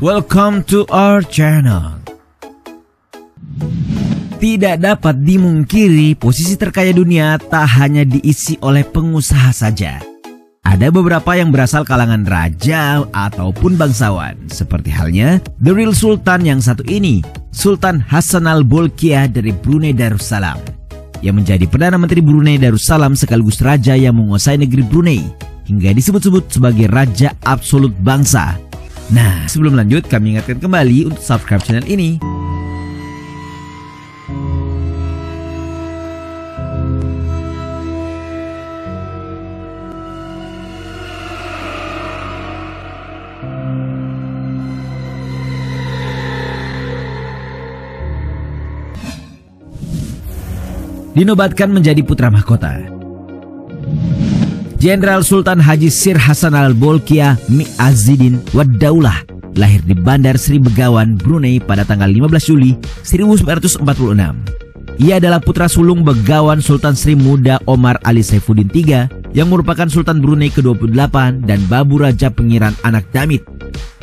Welcome to our channel. Tidak dapat dimungkiri, posisi terkaya dunia tak hanya diisi oleh pengusaha saja. Ada beberapa yang berasal kalangan raja ataupun bangsawan, seperti halnya The Real Sultan yang satu ini, Sultan Hassan Al-Bolkiah dari Brunei Darussalam, yang menjadi Perdana Menteri Brunei Darussalam sekaligus raja yang menguasai negeri Brunei, hingga disebut-sebut sebagai Raja Absolut Bangsa. Nah, sebelum lanjut, kami ingatkan kembali untuk subscribe channel ini. Dinobatkan menjadi putra mahkota. Jenderal Sultan Haji Sir Hassan Al-Bolkiah Mi'azzidin Wad-Daulah lahir di Bandar Sri Begawan, Brunei pada tanggal 15 Juli 1946. Ia adalah putra sulung Begawan Sultan Sri Muda Omar Ali Saifuddin III yang merupakan Sultan Brunei ke-28 dan Babu Raja Pengiran Anak Damit.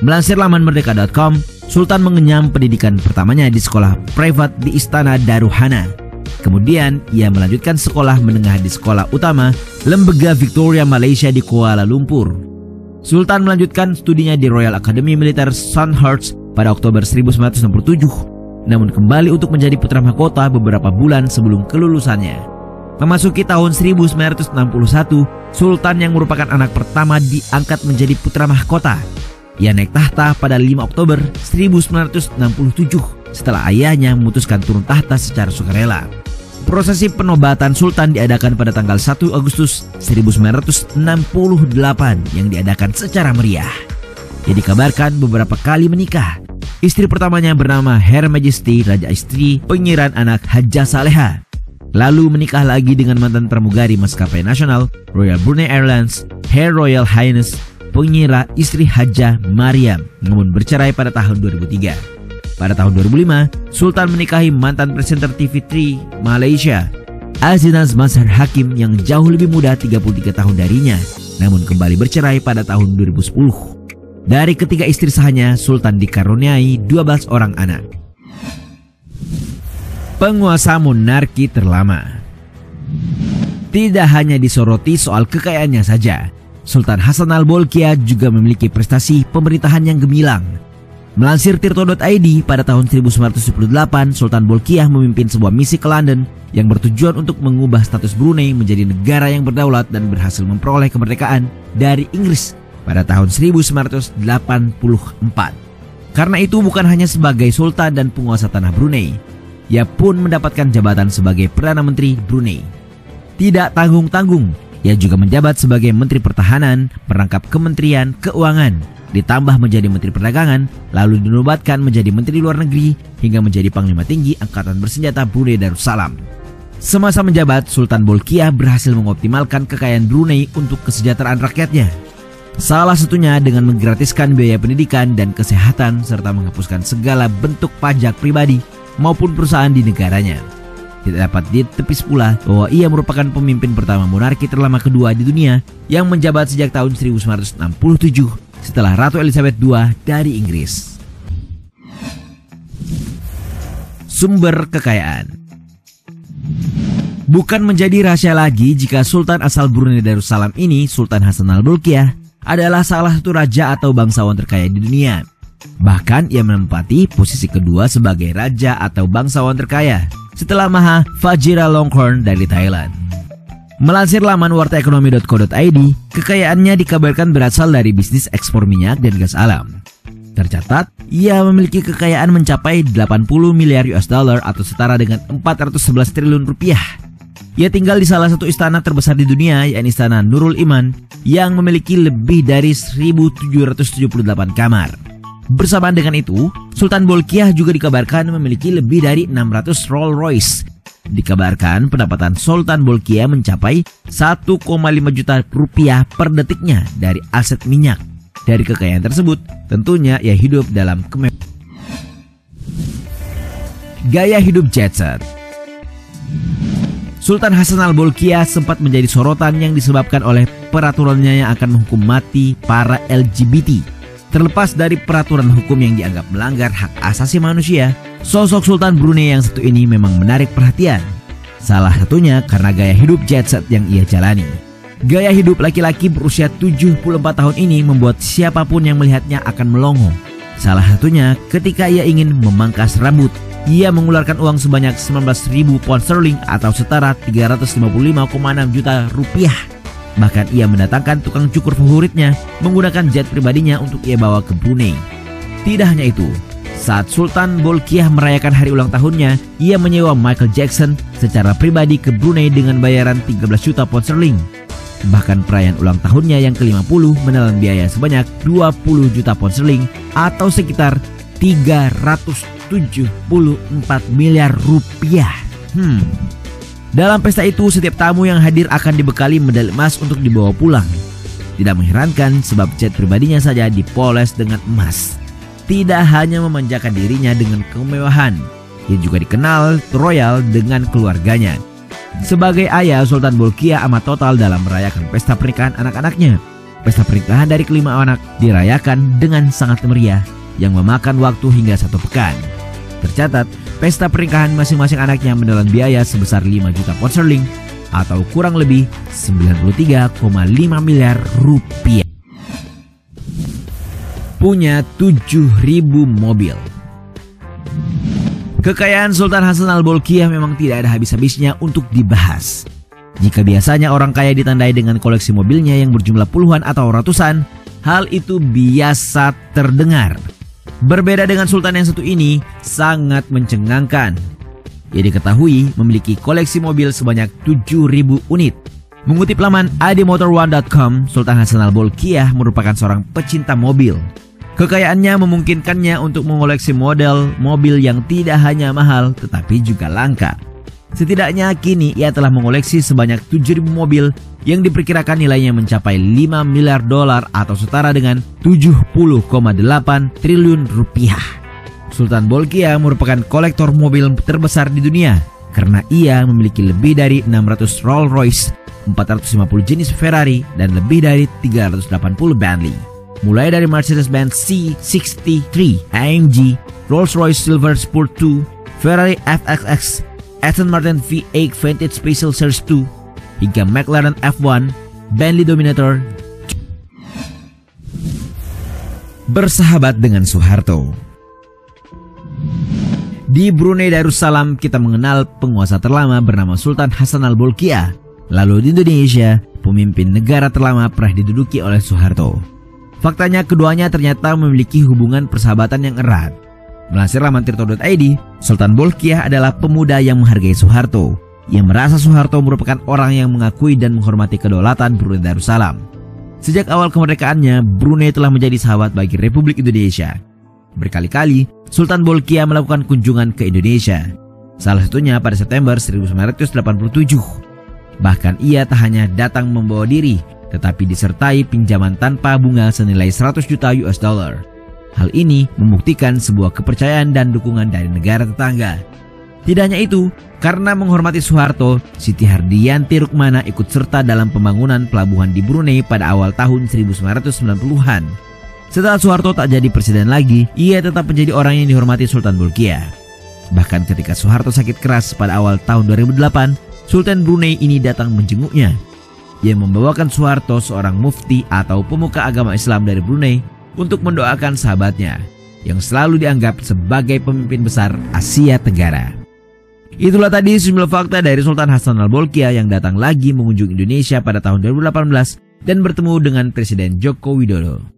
Melansir laman merdeka.com, Sultan mengenyam pendidikan pertamanya di sekolah privat di Istana Daruhana. Kemudian ia melanjutkan sekolah menengah di sekolah utama Lembaga Victoria Malaysia di Kuala Lumpur. Sultan melanjutkan studinya di Royal Academy Militer Sandhurst pada Oktober 1967, namun kembali untuk menjadi putra mahkota beberapa bulan sebelum kelulusannya. Memasuki tahun 1961, Sultan yang merupakan anak pertama diangkat menjadi putra mahkota. Ia naik tahta pada 5 Oktober 1967 setelah ayahnya memutuskan turun tahta secara sukarela. Prosesi penobatan Sultan diadakan pada tanggal 1 Agustus 1968 yang diadakan secara meriah. Ia dikabarkan beberapa kali menikah. Istri pertamanya bernama Her Majesty Raja Istri Pengiran Anak Hajah Saleha. Lalu menikah lagi dengan mantan pramugari maskapai nasional Royal Brunei Airlines, Her Royal Highness Pengira Istri Hajah Mariam, namun bercerai pada tahun 2003. Pada tahun 2005, Sultan menikahi mantan presenter TV3 Malaysia, Azinaz Mazhar Hakim yang jauh lebih muda 33 tahun darinya, namun kembali bercerai pada tahun 2010. Dari ketiga istri sahnya, Sultan dikaruniai 12 orang anak. Penguasa monarki terlama. Tidak hanya disoroti soal kekayaannya saja, Sultan Hassan Al-Bolkiah juga memiliki prestasi pemerintahan yang gemilang. Melansir Tirto.id, pada tahun 1998, Sultan Bolkiah memimpin sebuah misi ke London yang bertujuan untuk mengubah status Brunei menjadi negara yang berdaulat dan berhasil memperoleh kemerdekaan dari Inggris pada tahun 1984. Karena itu bukan hanya sebagai Sultan dan penguasa tanah Brunei, ia pun mendapatkan jabatan sebagai Perdana Menteri Brunei. Tidak tanggung-tanggung, ia juga menjabat sebagai Menteri Pertahanan, merangkap Kementerian Keuangan, ditambah menjadi Menteri Perdagangan, lalu dinobatkan menjadi Menteri Luar Negeri, hingga menjadi Panglima Tinggi Angkatan Bersenjata Brunei Darussalam. Semasa menjabat, Sultan Bolkiah berhasil mengoptimalkan kekayaan Brunei untuk kesejahteraan rakyatnya. Salah satunya dengan menggratiskan biaya pendidikan dan kesehatan, serta menghapuskan segala bentuk pajak pribadi maupun perusahaan di negaranya. Tidak dapat ditepis pula bahwa ia merupakan pemimpin pertama monarki terlama kedua di dunia yang menjabat sejak tahun 1967 setelah Ratu Elizabeth II dari Inggris. Sumber kekayaan. Bukan menjadi rahasia lagi jika Sultan asal Brunei Darussalam ini, Sultan Hassan Al-Bolkiah, adalah salah satu raja atau bangsawan terkaya di dunia. Bahkan ia menempati posisi kedua sebagai raja atau bangsawan terkaya setelah Maha Vajiralongkorn dari Thailand. Melansir laman wartaekonomi.co.id, kekayaannya dikabarkan berasal dari bisnis ekspor minyak dan gas alam. Tercatat, ia memiliki kekayaan mencapai 80 miliar US dollar atau setara dengan 411 triliun rupiah. Ia tinggal di salah satu istana terbesar di dunia, yakni Istana Nurul Iman, yang memiliki lebih dari 1.778 kamar. Bersamaan dengan itu, Sultan Bolkiah juga dikabarkan memiliki lebih dari 600 Rolls Royce. Dikabarkan pendapatan Sultan Bolkiah mencapai 1,5 juta rupiah per detiknya dari aset minyak. Dari kekayaan tersebut, tentunya ia hidup dalam kemewahan. Gaya hidup jet set. Sultan Hassan Al-Bolkiah sempat menjadi sorotan yang disebabkan oleh peraturannya yang akan menghukum mati para LGBT. Terlepas dari peraturan hukum yang dianggap melanggar hak asasi manusia, sosok Sultan Brunei yang satu ini memang menarik perhatian. Salah satunya karena gaya hidup jet set yang ia jalani. Gaya hidup laki-laki berusia 74 tahun ini membuat siapapun yang melihatnya akan melongo. Salah satunya ketika ia ingin memangkas rambut. Ia mengeluarkan uang sebanyak 19.000 pound sterling atau setara 355,6 juta rupiah. Bahkan ia mendatangkan tukang cukur favoritnya menggunakan jet pribadinya untuk ia bawa ke Brunei. Tidak hanya itu, saat Sultan Bolkiah merayakan hari ulang tahunnya, ia menyewa Michael Jackson secara pribadi ke Brunei dengan bayaran 13 juta pound sterling. Bahkan perayaan ulang tahunnya yang ke-50 menelan biaya sebanyak 20 juta pound sterling atau sekitar 374 miliar rupiah. Dalam pesta itu, setiap tamu yang hadir akan dibekali medali emas untuk dibawa pulang. Tidak mengherankan sebab jet pribadinya saja dipoles dengan emas. Tidak hanya memanjakan dirinya dengan kemewahan, ia juga dikenal royal dengan keluarganya. Sebagai ayah, Sultan Bolkiah amat total dalam merayakan pesta pernikahan anak-anaknya. Pesta pernikahan dari kelima anak dirayakan dengan sangat meriah yang memakan waktu hingga 1 pekan. Tercatat, pesta pernikahan masing-masing anaknya menelan biaya sebesar 5 juta pound sterling atau kurang lebih 93,5 miliar rupiah. Punya 7.000 mobil. Kekayaan Sultan Hasan al-Bolkiah memang tidak ada habis-habisnya untuk dibahas. Jika biasanya orang kaya ditandai dengan koleksi mobilnya yang berjumlah puluhan atau ratusan, hal itu biasa terdengar. Berbeda dengan Sultan yang satu ini, sangat mencengangkan. Ia diketahui memiliki koleksi mobil sebanyak 7.000 unit. Mengutip laman admotor1.com, Sultan Hasan al-Bolkiah merupakan seorang pecinta mobil. Kekayaannya memungkinkannya untuk mengoleksi model mobil yang tidak hanya mahal tetapi juga langka. Setidaknya kini ia telah mengoleksi sebanyak 7.000 mobil yang diperkirakan nilainya mencapai 5 miliar dolar atau setara dengan 70,8 triliun rupiah. Sultan Bolkiah merupakan kolektor mobil terbesar di dunia karena ia memiliki lebih dari 600 Rolls-Royce, 450 jenis Ferrari, dan lebih dari 380 Bentley. Mulai dari Mercedes-Benz C63 AMG, Rolls-Royce Silver Sport 2, Ferrari FXX, Aston Martin V8 Vintage Special Series 2, hingga McLaren F1, Bentley Dominator. Bersahabat dengan Soeharto. Di Brunei Darussalam kita mengenal penguasa terlama bernama Sultan Hasan al-Bolkiah. Lalu di Indonesia, pemimpin negara terlama pernah diduduki oleh Soeharto. Faktanya keduanya ternyata memiliki hubungan persahabatan yang erat. Melansir laman tirto.id, Sultan Bolkiah adalah pemuda yang menghargai Soeharto. Ia merasa Soeharto merupakan orang yang mengakui dan menghormati kedaulatan Brunei Darussalam. Sejak awal kemerdekaannya, Brunei telah menjadi sahabat bagi Republik Indonesia. Berkali-kali, Sultan Bolkiah melakukan kunjungan ke Indonesia. Salah satunya pada September 1987. Bahkan ia tak hanya datang membawa diri, tetapi disertai pinjaman tanpa bunga senilai 100 juta US dollar. Hal ini membuktikan sebuah kepercayaan dan dukungan dari negara tetangga. Tidak hanya itu, karena menghormati Soeharto, Siti Hardiyanti Rukmana ikut serta dalam pembangunan pelabuhan di Brunei pada awal tahun 1990-an. Setelah Soeharto tak jadi presiden lagi, ia tetap menjadi orang yang dihormati Sultan Bolkiah. Bahkan ketika Soeharto sakit keras pada awal tahun 2008, Sultan Brunei ini datang menjenguknya. Ia membawakan Soeharto, seorang mufti atau pemuka agama Islam dari Brunei, untuk mendoakan sahabatnya yang selalu dianggap sebagai pemimpin besar Asia Tenggara. Itulah tadi sejumlah fakta dari Sultan Hasan al-Bolkiah yang datang lagi mengunjungi Indonesia pada tahun 2018 dan bertemu dengan Presiden Joko Widodo.